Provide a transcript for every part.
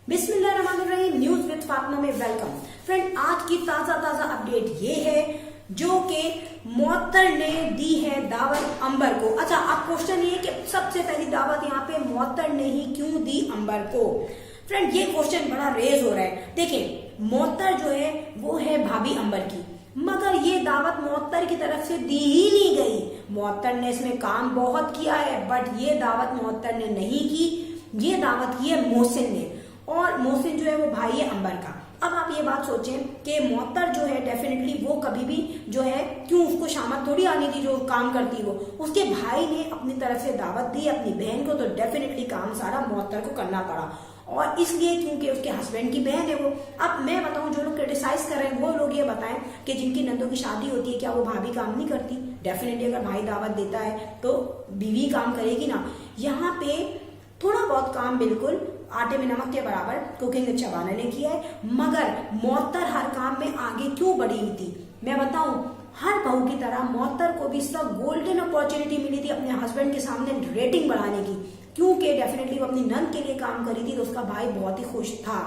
बिस्मिल्लाहिर्रहमानिर्रहीम news with Fatima में welcome. Friend, आज की ताजा अपडेट ये है जो कि मुअत्तर ने दी है दावत अंबर को। अच्छा, अब क्वेश्चन ये कि सबसे पहली दावत यहाँ पे मुअत्तर ने ही क्यों दी अंबर को। फ्रेंड, ये क्वेश्चन बड़ा रेज हो रहा है। देखिए, मुअत्तर जो है वो है भाभी अंबर की, मगर ये दावत मुअत्तर की तरफ से दी ही नहीं गई। मुअत्तर ने इसमें काम बहुत किया है, बट ये दावत मुअत्तर ने नहीं की, ये दावत की है मोहसिन ने। और मोहसिन जो है वो भाई है अंबर का। अब आप ये बात सोचें कि मुअत्तर जो है डेफिनेटली वो कभी भी जो है क्यों उसको शामत थोड़ी आनी थी जो काम करती वो, उसके भाई ने अपनी तरफ से दावत दी अपनी बहन को, तो डेफिनेटली काम सारा मुअत्तर को करना पड़ा। और इसलिए क्योंकि उसके हस्बैंड की बहन है वो। अब मैं बताऊं, जो लोग क्रिटिसाइज कर रहे हैं वो लोग ये बताएं कि जिनकी नंदों की शादी होती है क्या वो भाभी काम नहीं करती। डेफिनेटली अगर भाई दावत देता है तो बीवी काम करेगी ना। यहाँ पे थोड़ा बहुत काम बिल्कुल आटे में नमक के बराबर कुकिंग चबाना ने किया है, मगर मुअत्तर हर काम में आगे क्यों बढ़ी हुई थी। मैं बताऊं, हर बहू की तरह मुअत्तर को भी इसका गोल्डन अपॉर्चुनिटी मिली थी अपने हस्बैंड के सामने रेटिंग बढ़ाने की, क्योंकि डेफिनेटली वो अपनी नंद के लिए काम करी थी तो उसका भाई बहुत ही खुश था।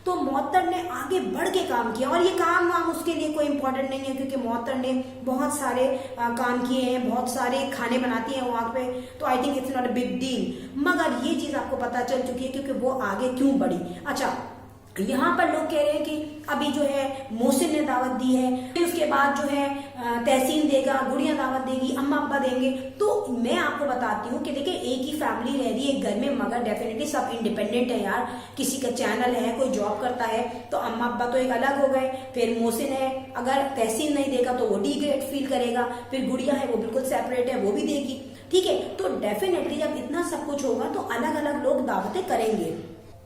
तो मुअत्तर ने आगे बढ़ के काम किया, और ये काम वाम उसके लिए कोई इंपॉर्टेंट नहीं है क्योंकि मुअत्तर ने बहुत सारे काम किए हैं, बहुत सारे खाने बनाती है वहां पे, तो I think it's not a big deal. मगर ये चीज आपको पता चल चुकी है क्योंकि वो आगे क्यों बढ़ी। अच्छा, यहाँ पर लोग कह रहे हैं कि अभी जो है मोहसिन ने दावत दी है, फिर उसके बाद जो है तहसीन देगा, गुड़िया दावत देगी, अम्मा अब्बा देंगे। तो मैं आपको बताती हूँ कि देखिए, एक ही फैमिली रह रही है घर में, मगर डेफिनेटली सब इंडिपेंडेंट है यार। किसी का चैनल है, कोई जॉब करता है, तो अम्मा अब्बा तो एक अलग हो गए। फिर मोहसिन है, अगर तहसीन नहीं देगा तो वो डिग्रेड फील करेगा। फिर गुड़िया है, वो बिल्कुल सेपरेट है, वो भी देगी। ठीक है, तो डेफिनेटली जब इतना सब कुछ होगा तो अलग अलग लोग दावतें करेंगे।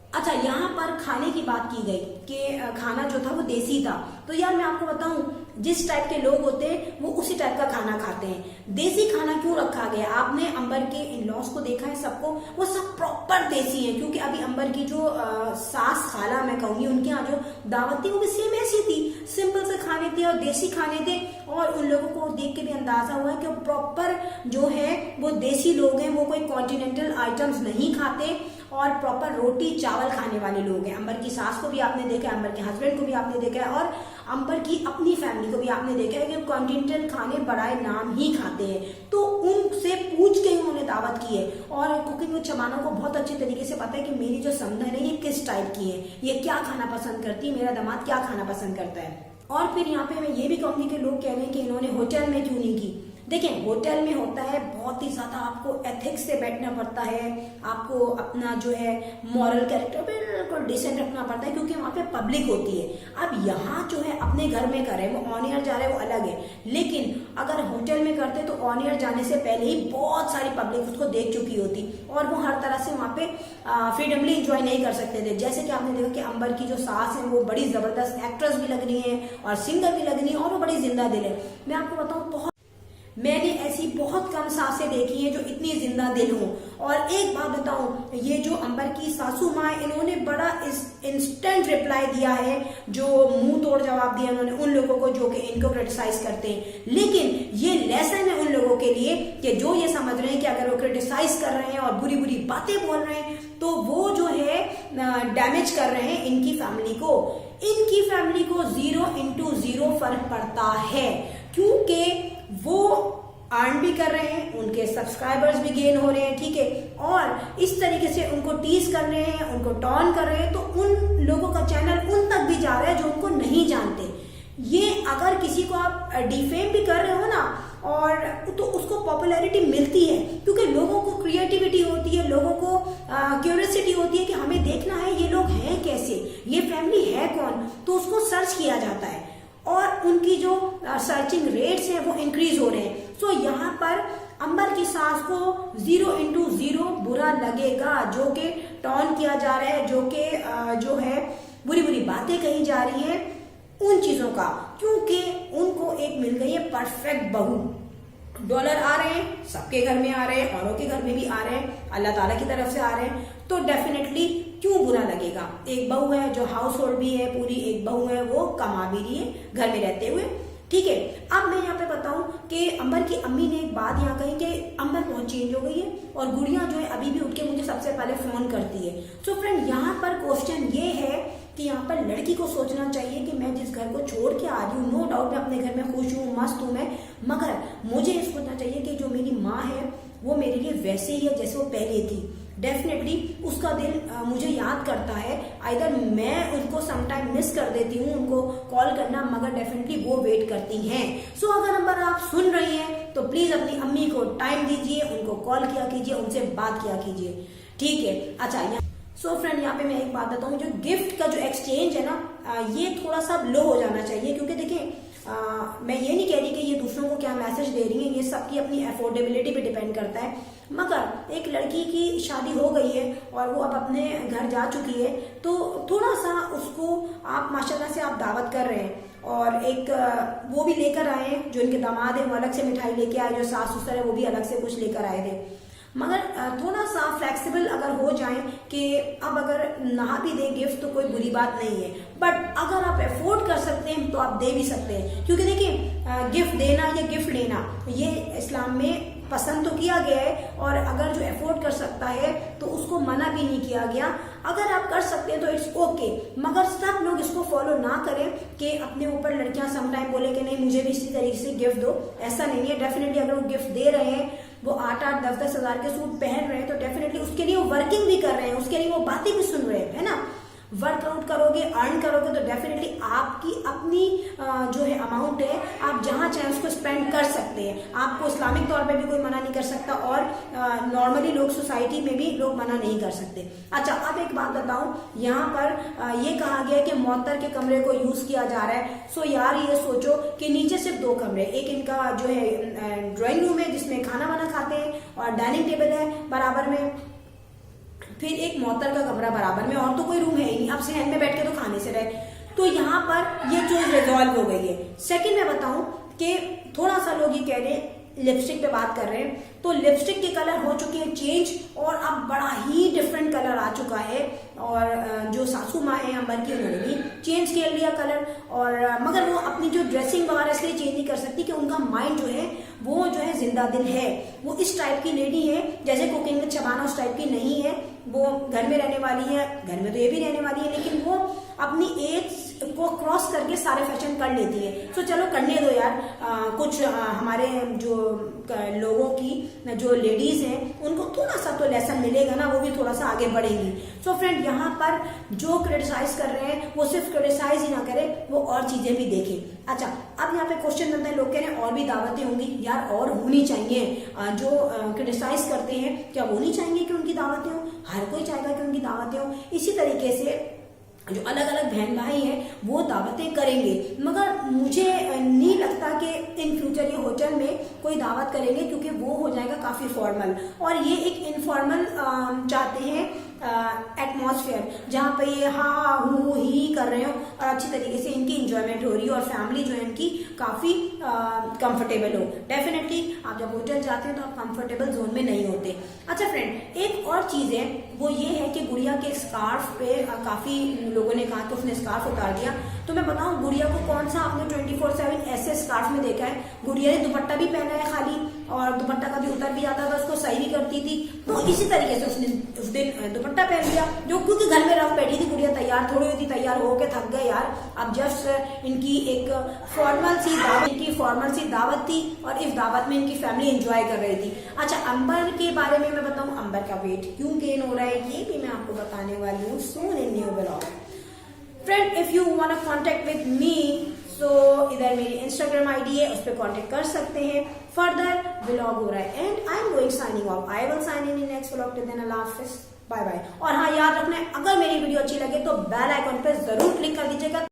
अच्छा, यहाँ पर खाने की बात की गई कि खाना जो था वो देसी था, तो यार मैं आपको बताऊं, जिस टाइप के लोग होते हैं वो उसी टाइप का खाना खाते हैं। देसी खाना क्यों रखा गया? आपने अंबर के इन लॉज को देखा है सबको, वो सब प्रॉपर देसी हैं, क्योंकि अभी अंबर की जो सास खाला मैं कहूंगी, उनके यहाँ जो दावत थी वो भी सेम ऐसी थी, सिंपल से खाने थे और देसी खाने थे। और उन लोगों को देख के भी अंदाजा हुआ है कि प्रॉपर जो है वो देसी लोग हैं, वो कोई कॉन्टिनेंटल आइटम्स नहीं खाते और प्रॉपर रोटी चावल खाने वाले लोग हैं। अंबर की सास को भी आपने देखा है, अंबर के हस्बैंड को भी आपने देखा है, और अंबर की अपनी फैमिली को भी आपने देखा है कि कॉन्टिनेंटल खाने बड़ाए नाम ही खाते हैं। तो उनसे पूछ के उन्होंने दावत की है, और कुकिंग विद शबाना को बहुत अच्छे तरीके से पता है कि मेरी जो समधन है ये किस टाइप की है, ये क्या खाना पसंद करती है, मेरा दामाद क्या खाना पसंद करता है। और फिर यहाँ पे मैं ये भी कहूंगी कि लोग कह रहे हैं कि इन्होंने होटल में क्यों नहीं की। देखिए, होटल में होता है बहुत ही ज्यादा आपको एथिक्स से बैठना पड़ता है, आपको अपना जो है मॉरल कैरेक्टर बिल्कुल डिसेंट रखना पड़ता है, क्योंकि वहां पे पब्लिक होती है। अब यहाँ जो है अपने घर में करे, वो ऑन एयर जा रहे हैं वो अलग है, लेकिन अगर होटल में करते तो ऑन एयर जाने से पहले ही बहुत सारी पब्लिक उसको देख चुकी होती और वो हर तरह से वहां पे फ्रीडमली इंजॉय नहीं कर सकते थे। जैसे कि आपने देखा कि अंबर की जो सास है वो बड़ी जबरदस्त एक्ट्रेस भी लग रही है और सिंगर भी लग रही है, और वो बड़ी जिंदा दिल है। मैं आपको बताऊं, मैंने ऐसी बहुत कम सासें देखी हैं जो इतनी जिंदा दिल हो। और एक बात बताऊं, ये जो अंबर की सासू माँ, इन्होंने बड़ा इंस्टेंट रिप्लाई दिया है, जो मुंह तोड़ जवाब दिया उन्होंने उन लोगों को जो कि इनको क्रिटिसाइज करते हैं। लेकिन ये लेसन है उन लोगों के लिए कि जो ये समझ रहे हैं कि अगर वो क्रिटिसाइज कर रहे हैं और बुरी बुरी बातें बोल रहे हैं तो वो जो है डैमेज कर रहे हैं इनकी फैमिली को। इनकी फैमिली को 0x0 फर्क पड़ता है, क्योंकि वो अर्न भी कर रहे हैं, उनके सब्सक्राइबर्स भी गेन हो रहे हैं, ठीक है, और इस तरीके से उनको टीज कर रहे हैं, उनको टॉन कर रहे हैं, तो उन लोगों का चैनल उन तक भी जा रहा है जो उनको नहीं जानते। ये अगर किसी को आप डिफेम भी कर रहे हो ना, और तो उसको पॉपुलैरिटी मिलती है, क्योंकि लोगों को क्रिएटिविटी होती है, लोगों को क्यूरियोसिटी होती है कि हमें देखना है ये लोग हैं कैसे, ये फैमिली है कौन, तो उसको सर्च किया जाता है और उनकी जो सर्चिंग रेट्स हैं वो इंक्रीज हो रहे हैं। सो यहाँ पर अंबर की सास को 0x0 बुरा लगेगा, जो कि टॉन किया जा रहा है, जो कि जो है बुरी बुरी बातें कही जा रही हैं उन चीजों का, क्योंकि उनको एक मिल गई है परफेक्ट बहू। डॉलर आ रहे हैं, सबके घर में आ रहे हैं, औरों के घर में भी आ रहे हैं, अल्लाह ताला की तरफ से आ रहे हैं, तो डेफिनेटली क्यों बुरा लगेगा। एक बहू है जो हाउस होल्ड भी है पूरी, एक बहू है वो कमा भी रही है घर में रहते हुए, ठीक है। अब मैं यहाँ पे बताऊं कि अंबर की अम्मी ने एक बात यहाँ कही कि अंबर बहुत चेंज हो गई है और गुड़िया जो है अभी भी उठ के मुझे सबसे पहले फोन करती है। सो फ्रेंड, यहाँ पर क्वेश्चन ये है कि यहाँ पर लड़की को सोचना चाहिए कि मैं जिस घर को छोड़ के आ रही हूँ, नो डाउट मैं अपने घर में खुश हूँ, मस्त हूँ मैं, मगर मुझे ये सोचना चाहिए कि जो मेरी माँ है वो मेरे लिए वैसे ही है जैसे वो पहले थी। डेफिनेटली उसका दिल मुझे याद करता है, आइदर मैं उनको समटाइम मिस कर देती हूँ उनको कॉल करना, मगर डेफिनेटली वो वेट करती हैं। सो अगर नंबर आप सुन रही हैं तो प्लीज अपनी अम्मी को टाइम दीजिए, उनको कॉल किया कीजिए, उनसे बात किया कीजिए, ठीक है। अच्छा, सो फ्रेंड, यहाँ पे मैं एक बात बताऊँ, जो गिफ्ट का जो एक्सचेंज है ना, ये थोड़ा सा लो हो जाना चाहिए, क्योंकि देखिए मैं ये नहीं कह रही कि ये दूसरों को क्या मैसेज दे रही है, ये सबकी अपनी अफोर्डेबिलिटी पे डिपेंड करता है, मगर एक लड़की की शादी हो गई है और वो अब अपने घर जा चुकी है, तो थोड़ा सा उसको आप माशाल्लाह से आप दावत कर रहे हैं और एक वो भी लेकर आए हैं, जो इनके दामाद है वो अलग से मिठाई लेके आए, जो सास ससुर है वो भी अलग से कुछ लेकर आए थे, मगर थोड़ा सा फ्लेक्सिबल अगर हो जाए कि अब अगर ना भी दे गिफ्ट तो कोई बुरी बात नहीं है, बट अगर आप अफोर्ड कर सकते हैं तो आप दे भी सकते हैं, क्योंकि देखिए गिफ्ट देना या गिफ्ट लेना ये इस्लाम में पसंद तो किया गया है, और अगर जो अफोर्ड कर सकता है तो उसको मना भी नहीं किया गया। अगर आप कर सकते हैं तो इट्स ओके, मगर सब लोग इसको फॉलो ना करें कि अपने ऊपर लड़कियां समटाइम बोले कि नहीं मुझे भी इसी तरीके से गिफ्ट दो, ऐसा नहीं है। डेफिनेटली अगर वो गिफ्ट दे रहे हैं, वो 8-8, 10-10 हजार के सूट पहन रहे हैं, तो डेफिनेटली उसके लिए वो वर्किंग भी कर रहे हैं, उसके लिए वो बातें भी सुन रहे हैं, है ना। वर्कआउट करोगे, अर्न करोगे, तो डेफिनेटली आपकी अपनी जो है अमाउंट है, आप जहां चाहे उसको स्पेंड कर सकते हैं, आपको इस्लामिक तौर पे भी कोई मना नहीं कर सकता, और नॉर्मली लोग सोसाइटी में भी लोग मना नहीं कर सकते। अच्छा, अब एक बात बताऊं, यहाँ पर ये कहा गया कि मौतर के कमरे को यूज किया जा रहा है। सो यार ये सोचो कि नीचे सिर्फ 2 कमरे, एक इनका जो है ड्राइंग रूम है जिसमें खाना वाना खाते हैं और डाइनिंग टेबल है बराबर में, फिर एक मौतर का कमरा बराबर में, और तो कोई रूम है ही नहीं, अब सहन में बैठ के तो खाने से रहे, तो यहाँ पर ये चीज रिजॉल्व हो गई है। सेकंड मैं बताऊं कि थोड़ा सा लोग ये कह रहे हैं, लिपस्टिक पे बात कर रहे हैं, तो लिपस्टिक के कलर हो चुके हैं चेंज और अब बड़ा ही डिफरेंट कलर आ चुका है, और जो सासू माँ है अंबर की, उन्होंने भी चेंज कर लिया कलर, और मगर वो अपनी जो ड्रेसिंग वगैरह इसलिए चेंज नहीं कर सकती कि उनका माइंड जो है वो जो है जिंदा दिल है, वो इस टाइप की लेडी है, जैसे कुकिंग में छबाना उस टाइप की नहीं है, वो घर में रहने वाली है, घर में तो ये भी रहने वाली है, लेकिन वो अपनी एज को क्रॉस करके सारे फैशन कर लेती है। तो चलो करने दो यार, कुछ हमारे जो लोगों की जो लेडीज हैं उनको थोड़ा सा तो लेसन मिलेगा ना, वो भी थोड़ा सा आगे बढ़ेंगी। सो फ्रेंड, यहाँ पर जो क्रिटिसाइज कर रहे हैं वो सिर्फ क्रिटिसाइज ही ना करें, वो और चीजें भी देखें। अच्छा, अब यहाँ पे क्वेश्चन बनता है, लोग कह रहे हैं और भी दावतें होंगी, यार और होनी चाहिए। जो क्रिटिसाइज करते हैं क्या वो नहीं चाहेंगे कि उनकी दावतें हो? हर कोई चाहेगा कि उनकी दावतें हो। इसी तरीके से जो अलग अलग बहन भाई हैं वो दावतें करेंगे, मगर मुझे नहीं लगता कि इन फ्यूचर ये होटल में कोई दावत करेंगे, क्योंकि वो हो जाएगा काफी फॉर्मल, और ये एक इनफॉर्मल चाहते हैं एटमॉस्फेयर, जहाँ पे ये हाँ हूँ ही कर रहे हो और अच्छी तरीके से इनकी इंजॉयमेंट हो रही है और फैमिली जो है इनकी काफी कंफर्टेबल हो। डेफिनेटली आप जब होटल जाते हैं तो आप कंफर्टेबल जोन में नहीं होते। अच्छा फ्रेंड, एक और चीज है, वो ये है कि गुड़िया के स्कार्फ पे काफी लोगों ने कहा कि उसने स्कार्फ उतार दिया, तो मैं बताऊं गुड़िया को कौन सा आपने 24/7 ऐसे स्कार्फ में देखा है? गुड़िया ने दुपट्टा भी पहना है खाली, और दुपट्टा कभी उतर भी जाता था, उसको सही भी करती थी, तो इसी तरीके से उसने उस दिन दुपट्टा पहन लिया, जो क्योंकि घर में रफ बैठी थी गुड़िया, तैयार थोड़ी हुई थी, तैयार होके थक गए यार। अब जस्ट इनकी एक फॉर्मल सी दावत थी और इस दावत में इनकी फैमिली एंजॉय कर रही थी। अच्छा, अंबर के बारे में मैं बताऊं, अंबर का वेट क्यों गेन हो रहा है ये भी मैं आपको बताने वाली हूँ soon in new vlog. Friend, if you want to contact with me, so इधर मेरी इंस्टाग्राम आईडी है, उस पर कांटेक्ट कर सकते हैं। फर्दर व्लॉग हो रहा है and I am going signing off. I will sign in next vlog. Till then अल्लाह हाफिज, बाय बाय। और हाँ, याद रखना है, अगर मेरी वीडियो अच्छी लगे तो बेल आइकन पे जरूर क्लिक कर दीजिएगा।